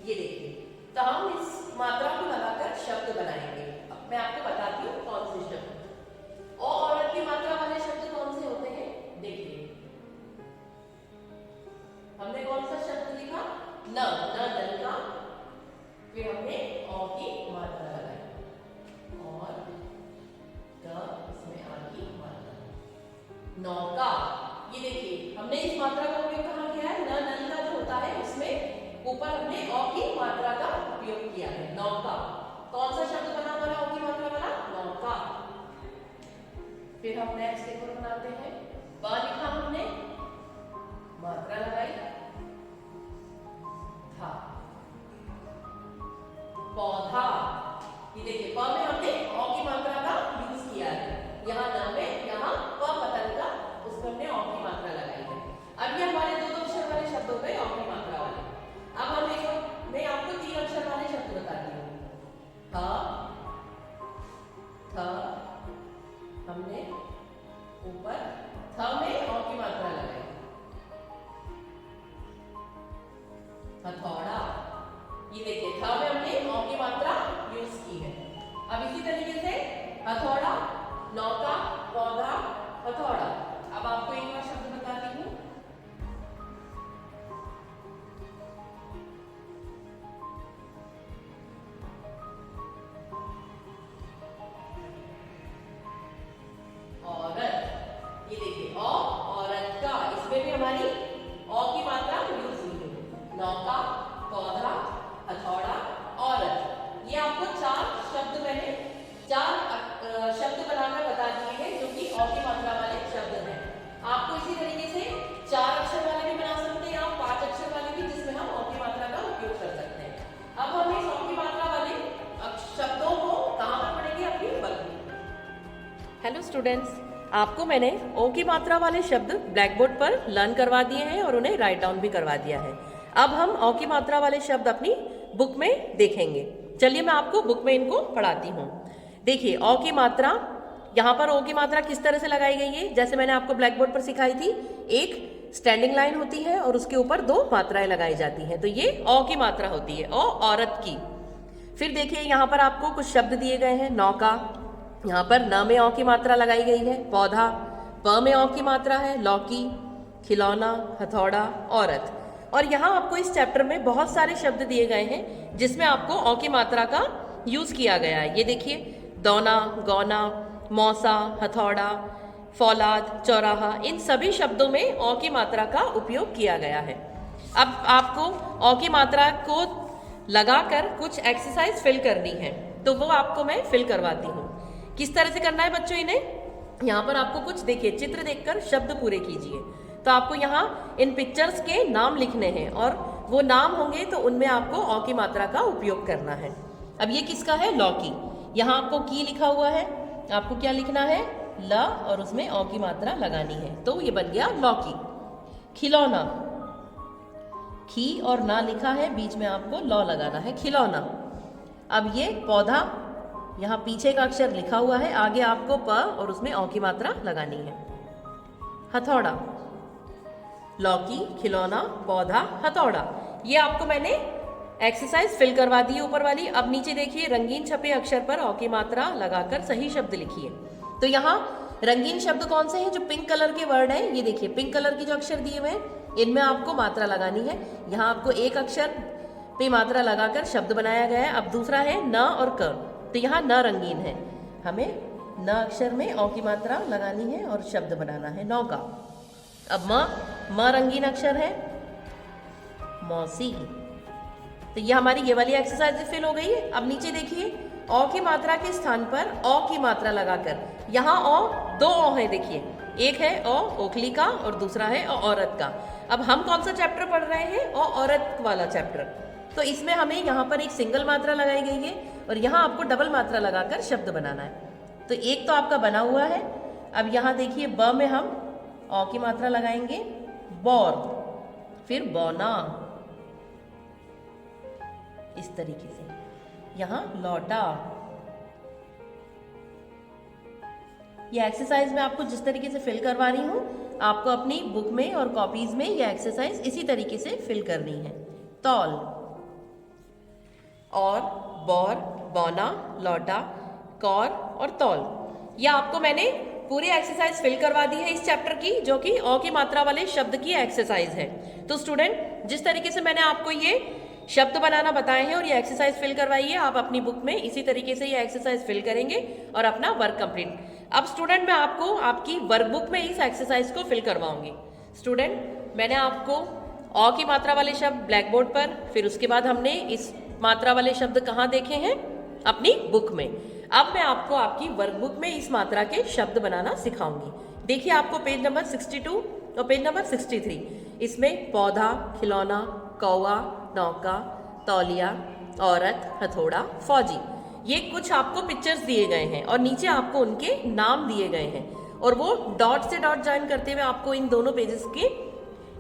ये देखिए, तो हम इस मात्रा को लगाकर शब्द बनाएंगे। अब मैं आपको बताती हूँ कौन से शब्द। ओ औरत की मात्रा वाले शब्द कौन से होते हैं? देखिए, हमने कौन सा शब्द लिखा? न नल का, फिर हमने औ की मात्रा लगाई और इसमें आ की मात्रा। नौका, ये देखिए हमने इस मात्रा का उपयोग कहाँ किया है? न नल का जो होता है उसमें ऊपर हमने औ की मात्रा का उपयोग किया है। नौका, कौन सा शब्द बना हमारा औ की मात्रा वाला? नौका। फिर हम नेक्स्ट देखो बनाते हैं। ब लिखा हमने, मात्रा लगाई, था। पौधा, ये देखिए प में हमने औ की मात्रा का यूज किया है। यहाँ न में, यहाँ प पतन का, उसमें हमने औ की मात्रा लगाई है। अब ये हमारे दो अक्षर वाले शब्द हो गए औ की मात्रा वाले। अब हम एक, मैं आपको 3 अक्षर वाले शब्द बताती हूँ। थ, हमने ऊपर थ में औ की मात्रा लगाई। हथौड़ा, ये देखिए थ में हमने औ की मात्रा यूज की है। अब इसी तरीके से हथौड़ा, नौका, पौधा, हथौड़ा। अब आपको एक और शब्द बताती हूँ। औरत, ये देखिए औ औरत का, इसमें भी हमारी औ की मात्रा यूज हुई है। नौका, पौधा, हथौड़ा, औरत। ये आपको 4 शब्द मैंने 4 शब्द बनाकर बता दिए हैं जो कि औ की मात्रा वाले शब्द हैं। आपको इसी तरीके से 4 अक्षर वाले भी बना सकते हैं, आप 5 अक्षर वाले भी, जिसमें हम औ की मात्रा का उपयोग कर सकते हैं। अब हम इस औ की मात्रा वाले शब्दों को कहाँ पर पढ़ेंगे? अपनी बुक में। हेलो स्टूडेंट्स, आपको मैंने ओ की मात्रा वाले शब्द ब्लैक बोर्ड पर लर्न करवा दिए हैं और उन्हें राइट डाउन भी करवा दिया है। अब हम औ की मात्रा वाले शब्द अपनी बुक में देखेंगे। चलिए मैं आपको बुक में इनको पढ़ाती हूँ। देखिए औ की मात्रा, यहाँ पर ओ की मात्रा किस तरह से लगाई गई है? जैसे मैंने आपको ब्लैक बोर्ड पर सिखाई थी, एक स्टैंडिंग लाइन होती है और उसके ऊपर 2 मात्राएं लगाई जाती हैं, तो ये औ की मात्रा होती है, औ औरत की। फिर देखिए यहाँ पर आपको कुछ शब्द दिए गए हैं। नौका, यहाँ पर न में औ की मात्रा लगाई गई है। पौधा, प में औ की मात्रा है। लौकी, खिलौना, हथौड़ा, औरत। और यहाँ आपको इस चैप्टर में बहुत सारे शब्द दिए गए हैं जिसमें आपको औ की मात्रा का यूज किया गया है। ये देखिए, दौना, गौना, मौसा, हथौड़ा, फौलाद, चौराहा, इन सभी शब्दों में औ की मात्रा का उपयोग किया गया है। अब आपको औ की मात्रा को लगाकर कुछ एक्सरसाइज फिल करनी है, तो वो आपको मैं फिल करवाती हूँ। किस तरह से करना है बच्चों इन्हें? यहाँ पर आपको कुछ देखिए, चित्र देखकर शब्द पूरे कीजिए। तो आपको यहाँ इन पिक्चर्स के नाम लिखने हैं और वो नाम होंगे तो उनमें आपको औ की मात्रा का उपयोग करना है। अब ये किसका है? लौकी। यहाँ आपको की लिखा हुआ है, आपको क्या लिखना है? ल, और उसमें औ की मात्रा लगानी है, तो ये बन गया लौकी। खिलौना, खी और ना लिखा है, बीच में आपको लौ लगाना है, खिलौना। अब ये पौधा, यहाँ पीछे का अक्षर लिखा हुआ है, आगे आपको प और उसमें औ की मात्रा लगानी है। हथौड़ा, लौकी, खिलौना, पौधा, हथौड़ा। ये आपको मैंने एक्सरसाइज फिल करवा दी है ऊपर वाली। अब नीचे देखिए, रंगीन छपे अक्षर पर औ की मात्रा लगाकर सही शब्द लिखिए। तो यहाँ रंगीन शब्द कौन से हैं? जो पिंक कलर के वर्ड हैं, ये देखिए पिंक कलर की जो अक्षर दिए हुए हैं, इनमें आपको मात्रा लगानी है। यहाँ आपको एक अक्षर पे मात्रा लगाकर शब्द बनाया गया है। अब दूसरा है न और क, तो यहाँ न रंगीन है, हमें न अक्षर में औ की मात्रा लगानी है और शब्द बनाना है, नौका। अब म रंगीन अक्षर है, मौसी। तो ये हमारी ये वाली एक्सरसाइज फिल हो गई है। अब नीचे देखिए, औ की मात्रा के स्थान पर औ की मात्रा लगाकर, यहाँ औ 2 औ है, देखिए एक है औ ओखली का और दूसरा है औ औरत का। अब हम कौन सा चैप्टर पढ़ रहे हैं? औ औरत वाला चैप्टर। तो इसमें हमें यहाँ पर एक सिंगल मात्रा लगाई गई है और यहाँ आपको डबल मात्रा लगाकर शब्द बनाना है। तो एक तो आपका बना हुआ है। अब यहाँ देखिए, ब में हम औ की मात्रा लगाएंगे, बौर, फिर बौना, इस तरीके से। यहाँ लौटा। ये एक्सरसाइज मैं आपको जिस तरीके से फिल करवा रही हूँ, आपको अपनी बुक में और कॉपीज में ये एक्सरसाइज इसी तरीके से फिल करनी है। तौल, और, बौर, बौना, लौटा, कौर और तौल। यह आपको मैंने पूरी एक्सरसाइज फिल करवा दी है इस चैप्टर की, जो कि अ की मात्रा वाले शब्द की एक्सरसाइज है। तो स्टूडेंट, जिस तरीके से मैंने आपको ये शब्द बनाना बताए हैं और ये एक्सरसाइज फिल करवाई है, आप अपनी बुक में इसी तरीके से ये एक्सरसाइज फिल करेंगे और अपना वर्क कंप्लीट। अब स्टूडेंट, मैं आपको आपकी वर्कबुक में इस एक्सरसाइज को फिल करवाऊंगी। स्टूडेंट, मैंने आपको अ की मात्रा वाले शब्द ब्लैक बोर्ड पर, फिर उसके बाद हमने इस मात्रा वाले शब्द कहाँ देखे हैं? अपनी बुक में। अब मैं आपको आपकी वर्कबुक में इस मात्रा के शब्द बनाना सिखाऊंगी। देखिए, आपको पेज नंबर 62 और पेज नंबर 63, इसमें पौधा, खिलौना, कौवा, नौका, तौलिया, औरत, हथौड़ा, फौजी, ये कुछ आपको पिक्चर्स दिए गए हैं और नीचे आपको उनके नाम दिए गए हैं और वो डॉट से डॉट ज्वाइन करते हुए आपको इन दोनों पेजेस के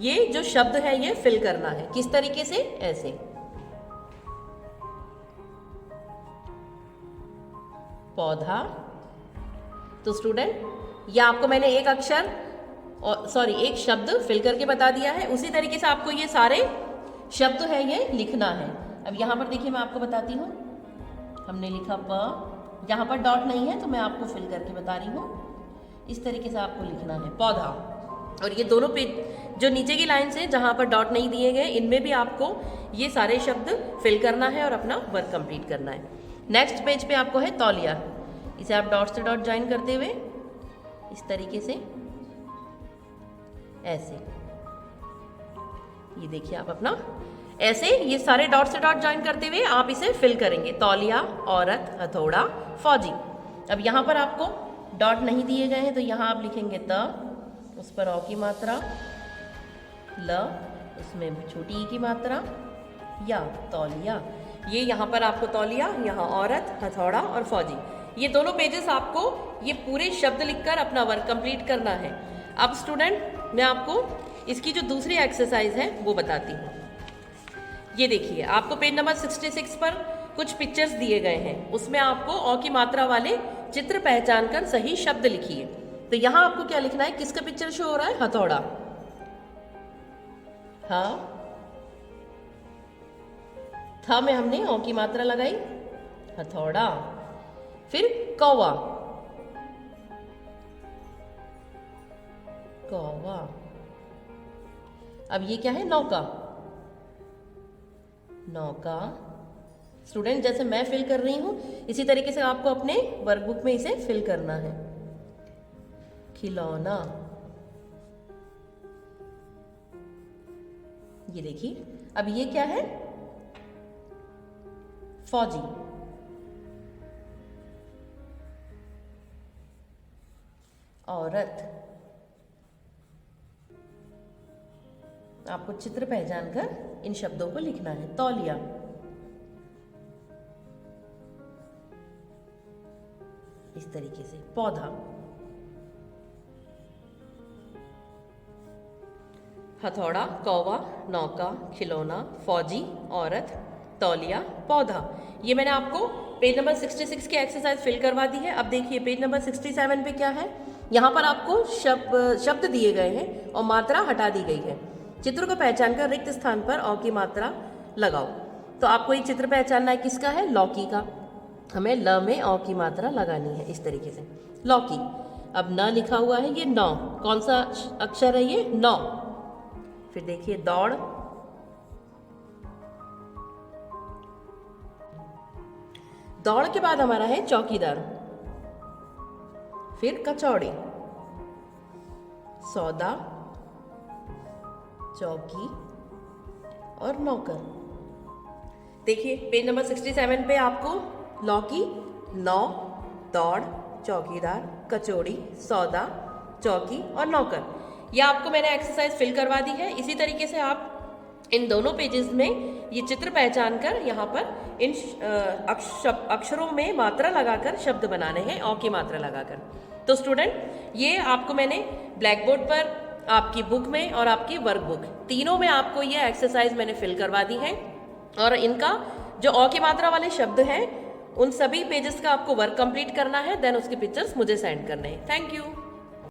ये जो शब्द है ये फिल करना है। किस तरीके से? ऐसे। पौधा। तो स्टूडेंट, ये आपको मैंने एक अक्षर एक शब्द फिल करके बता दिया है। उसी तरीके से आपको ये सारे शब्द है ये लिखना है। अब यहाँ पर देखिए, मैं आपको बताती हूँ। हमने लिखा प, यहाँ पर डॉट नहीं है तो मैं आपको फिल करके बता रही हूँ। इस तरीके से आपको लिखना है पौधा। और ये दोनों पेज जो नीचे की लाइन से जहाँ पर डॉट नहीं दिए गए, इनमें भी आपको ये सारे शब्द फिल करना है और अपना वर्क कंप्लीट करना है। नेक्स्ट पेज पे आपको है तौलिया। इसे आप डॉट से डॉट ज्वाइन करते हुए इस तरीके से ऐसे, ये देखिए आप अपना ऐसे ये सारे डॉट से डॉट ज्वाइन करते हुए आप इसे फिल करेंगे। तौलिया, औरत, हथौड़ा, फौजी। अब यहाँ पर आपको डॉट नहीं दिए गए हैं तो यहाँ आप लिखेंगे त, उस पर औ की मात्रा, ल, उसमें छोटी ई की मात्रा, या, तौलिया। ये यहाँ पर आपको तौलिया, यहाँ औरत, हथौड़ा और फौजी, ये दोनों पेजेस आपको ये पूरे शब्द लिखकर अपना वर्क कंप्लीट करना है। अब स्टूडेंट, मैं आपको इसकी जो दूसरी एक्सरसाइज है वो बताती हूँ। ये देखिए, आपको पेज नंबर 66 पर कुछ पिक्चर्स दिए गए हैं, उसमें आपको अ की मात्रा वाले चित्र पहचान कर सही शब्द लिखिए। तो यहाँ आपको क्या लिखना है? किसका पिक्चर शो हो रहा है? हथौड़ा। हाँ, था में हमने अ की मात्रा लगाई, हथौड़ा। फिर कौवा, कौवा। अब ये क्या है? नौका, नौका। स्टूडेंट, जैसे मैं फिल कर रही हूं इसी तरीके से आपको अपने वर्कबुक में इसे फिल करना है। खिलौना। ये देखिए, अब ये क्या है? फौजी। औरत। आपको चित्र पहचान कर इन शब्दों को लिखना है। तौलिया। इस तरीके से। पौधा। हथौड़ा, कौवा, नौका, खिलौना, फौजी, औरत, तौलिया, पौधा। ये मैंने आपको पेज नंबर 66 की एक्सरसाइज फिल करवा दी है। अब देखिए, पेज नंबर 67 पे क्या है? यहाँ पर आपको शब्द दिए गए हैं और मात्रा हटा दी गई है। चित्र को पहचान कर रिक्त स्थान पर अ की मात्रा लगाओ। तो आपको ये चित्र पहचानना है किसका है? लौकी का। हमें ल में अ की मात्रा लगानी है इस तरीके से। लौकी। अब न लिखा हुआ है, ये नौ। कौन सा अक्षर है ये? नौ। फिर देखिए, दौड़। दौड़ के बाद हमारा है चौकीदार। फिर कचौड़ी, सौदा, चौकी और नौकर। देखिए, पेज नंबर 67 पे आपको लौकी, नौ, दौड़, चौकीदार, कचौड़ी, सौदा, चौकी और नौकर, यह आपको मैंने एक्सरसाइज फिल करवा दी है। इसी तरीके से आप इन दोनों पेजेस में ये चित्र पहचान कर यहाँ पर इन अक्षरों में मात्रा लगाकर शब्द बनाने हैं, अ की मात्रा लगाकर। तो स्टूडेंट, ये आपको मैंने ब्लैक बोर्ड पर, आपकी बुक में और आपकी वर्कबुक तीनों में आपको ये एक्सरसाइज मैंने फिल करवा दी है। और इनका जो अ की मात्रा वाले शब्द हैं उन सभी पेजेस का आपको वर्क कंप्लीट करना है, देन उसके पिक्चर्स मुझे सेंड करने हैं। Thank you.